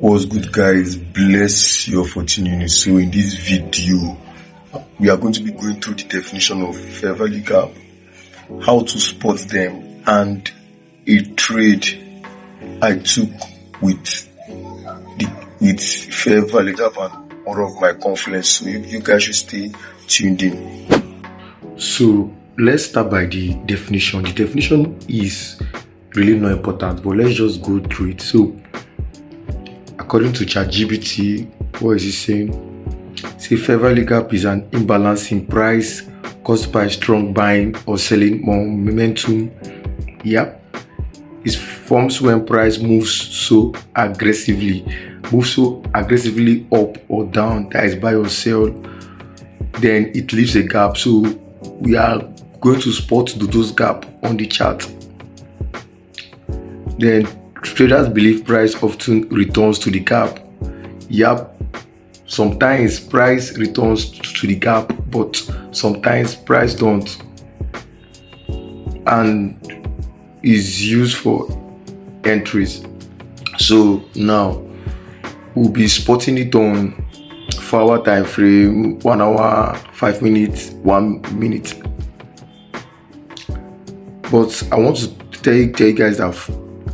What's good, guys? Bless you for tuning in. So in this video we are going to be going through the definition of fair value gap, how to spot them, and a trade I took with fair value gap and one of my confluence. So you guys should stay tuned in. So let's start by the definition. The definition is really not important, but let's just go through it. So according to ChatGPT, what is it saying? Say fair value gap is an imbalance in price caused by strong buying or selling momentum. Yep. It forms when price moves so aggressively up or down, that is buy or sell, then it leaves a gap. So we are going to spot those gaps on the chart. Then traders believe price often returns to the gap. Yep. Sometimes price returns to the gap, but sometimes price don't, and is used for entries. So now we'll be spotting it on 4 hour time frame, 1 hour, 5 minutes, 1 minute. But I want to tell you guys that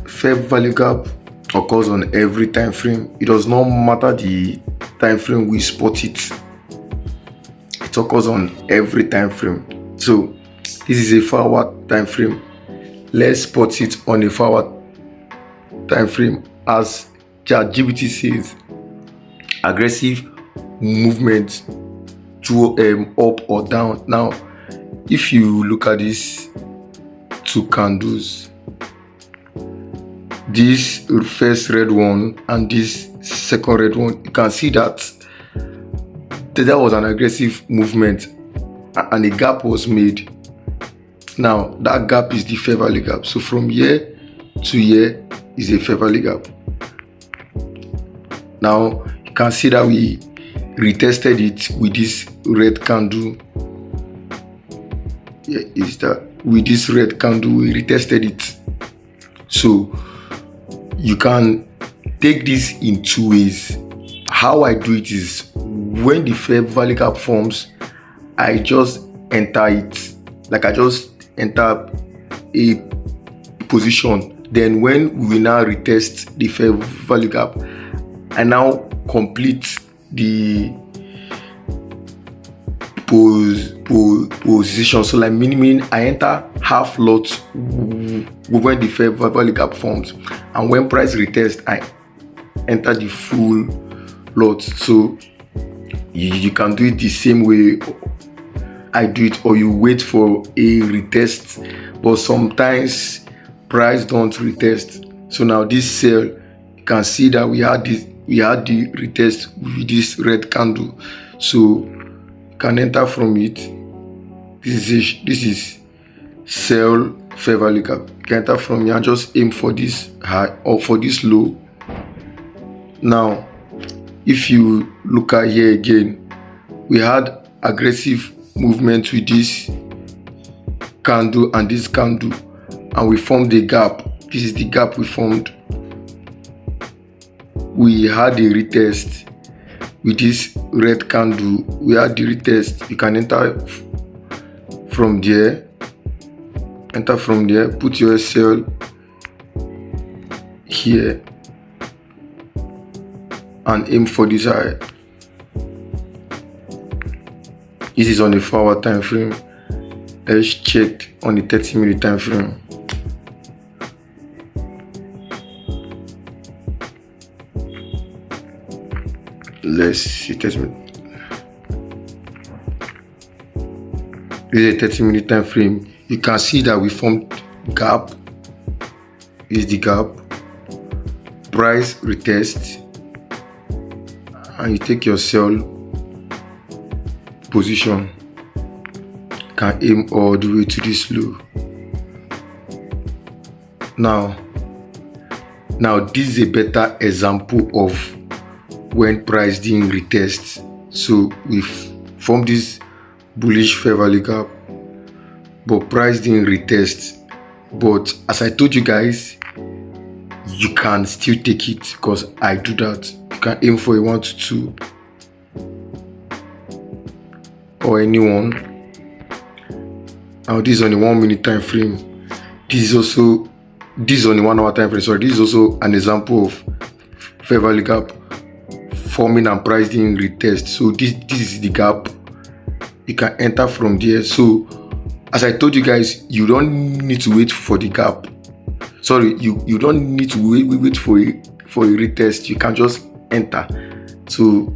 fair value gap occurs on every time frame. It does not matter the time frame we spot it. It occurs on every time frame. So this is a 4 hour time frame. Let's spot it on a 4 hour time frame. As ChatGPT says, aggressive movement to up or down. Now if you look at these two candles, this first red one and this second red one, you can see that there was an aggressive movement and a gap was made. Now that gap is the fair value gap. So from here to here is a fair value gap. Now you can see that we retested it with this red candle. Yeah, is that with this red candle we retested it. So you can take this in two ways. How I do it is, when the fair value gap forms, I just enter it, like I just enter a position. Then when we now retest the fair value gap, I now complete the position. So like meaning I enter half lot when the fair value gap forms, and when price retest I enter the full lot. So you can do it the same way I do it, or you wait for a retest, but sometimes price don't retest. So now this sell, you can see that we had the retest with this red candle. So you can enter from it. This is sell fair value gap. You can enter from here and just aim for this high or for this low. Now if you look at here again, we had aggressive movement with this candle and this candle, and we formed a gap. This is the gap we formed. We had a retest with this red candle. We had the retest. You can enter from there. Put your sell here and aim for this high. This is on a 4 hour time frame. Let's check on the 30-minute time frame. Let's see 30 minutes. This is a 30-minute time frame. You can see that we formed gap. This is the gap. Price retest, and you take your sell position. You can aim all the way to this low. Now this is a better example of when price didn't retest. So we formed this bullish fair value gap, but price didn't retest. But as I told you guys, you can still take it, because I do that. You can aim for a 1 to 2 or anyone. Now this is on a 1 minute time frame. This is on a 1 hour time frame. Sorry, this is also an example of fair value gap forming and price being retest. So this is the gap. You can enter from there. So as I told you guys, you don't need to wait for the gap. Sorry, you don't need to wait for a retest. You can just enter. So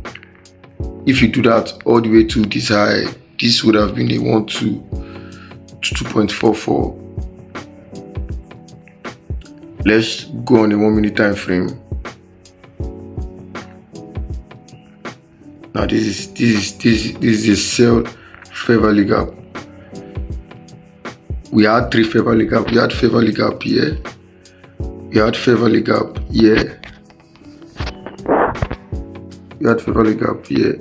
if you do that all the way to this high, this would have been a 1 to 2.44. Let's go on a 1 minute time frame. Now this is a sell fair value gap. We had 3 fair value gap. We had fair value gap here. We had fair value gap here. We had fair value gap here.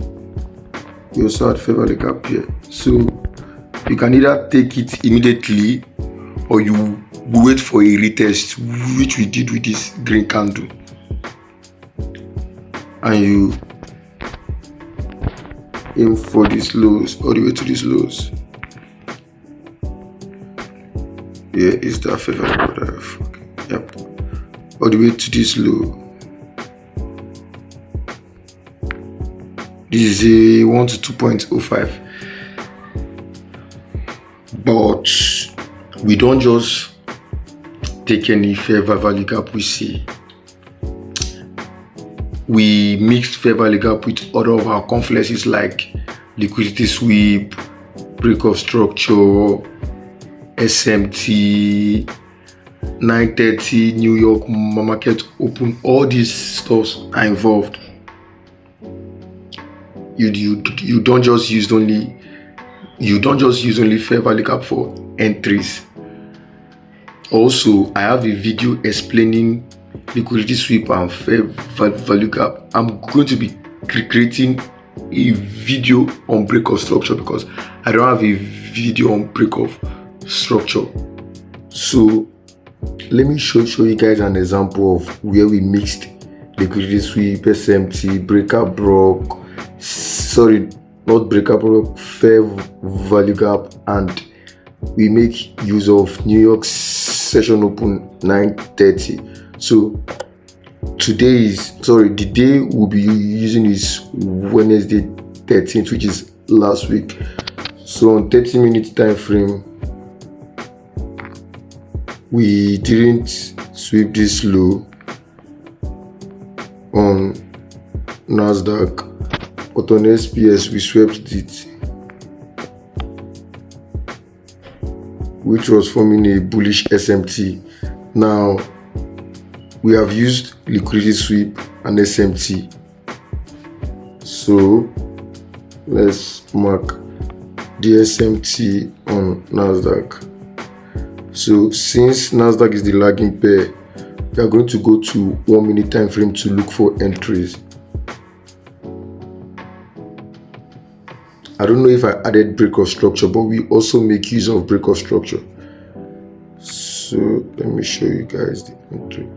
We also had fair value gap here. So you can either take it immediately or you wait for a retest, which we did with this green candle, and you aim for these lows all the way to these lows. Here is the fair value gap. Yep, all the way to this low. This is a 1 to 2.05. But we don't just take any fair value gap we see. We mix fair value gap with other of our confluences like liquidity sweep, break of structure, SMT, 9:30 New York market open. All these stuffs are involved. You don't just use only fair value gap for entries. Also, I have a video explaining liquidity sweep and fair value gap. I'm going to be creating a video on break of structure because I don't have a video on break of structure. So let me show you guys an example of where we mixed liquidity sweep, SMT, breaker block, not breaker block, fair value gap, and we make use of New York session open 9:30. So the day we'll be using is Wednesday 13th, which is last week. So on 30-minute time frame, we didn't sweep this low on Nasdaq, but on SPS we swept it, which was forming a bullish SMT. Now we have used liquidity sweep and SMT, so let's mark the SMT on Nasdaq. So since Nasdaq is the lagging pair, we are going to go to 1 minute time frame to look for entries. I don't know if I added break of structure, but we also make use of break of structure. So let me show you guys the entry.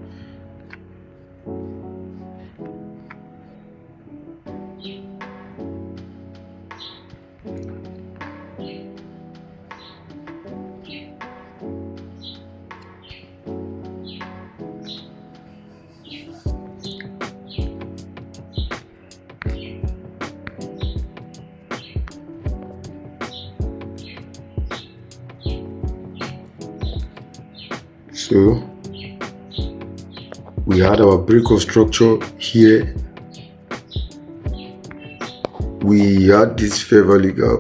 So we had our break of structure here. We had this fair value gap,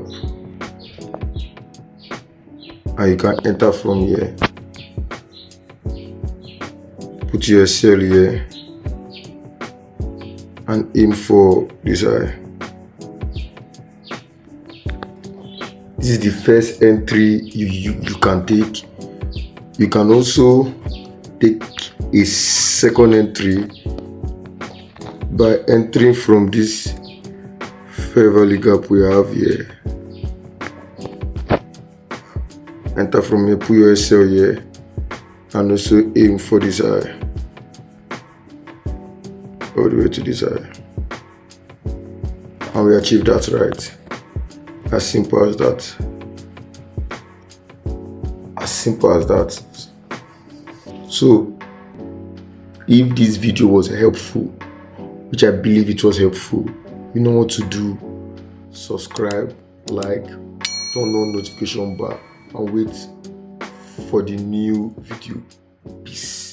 and you can enter from here. Put your sell here and aim for this high. This is the first entry you can take. You can also take a second entry by entering from this fair value gap we have here. Enter from here, put your SL here, and also aim for this high. all the way to this side, and we achieved that, right? As simple as that. As simple as that. So if this video was helpful, which I believe it was helpful, you know what to do. Subscribe, like, turn on notification bar, and wait for the new video. Peace.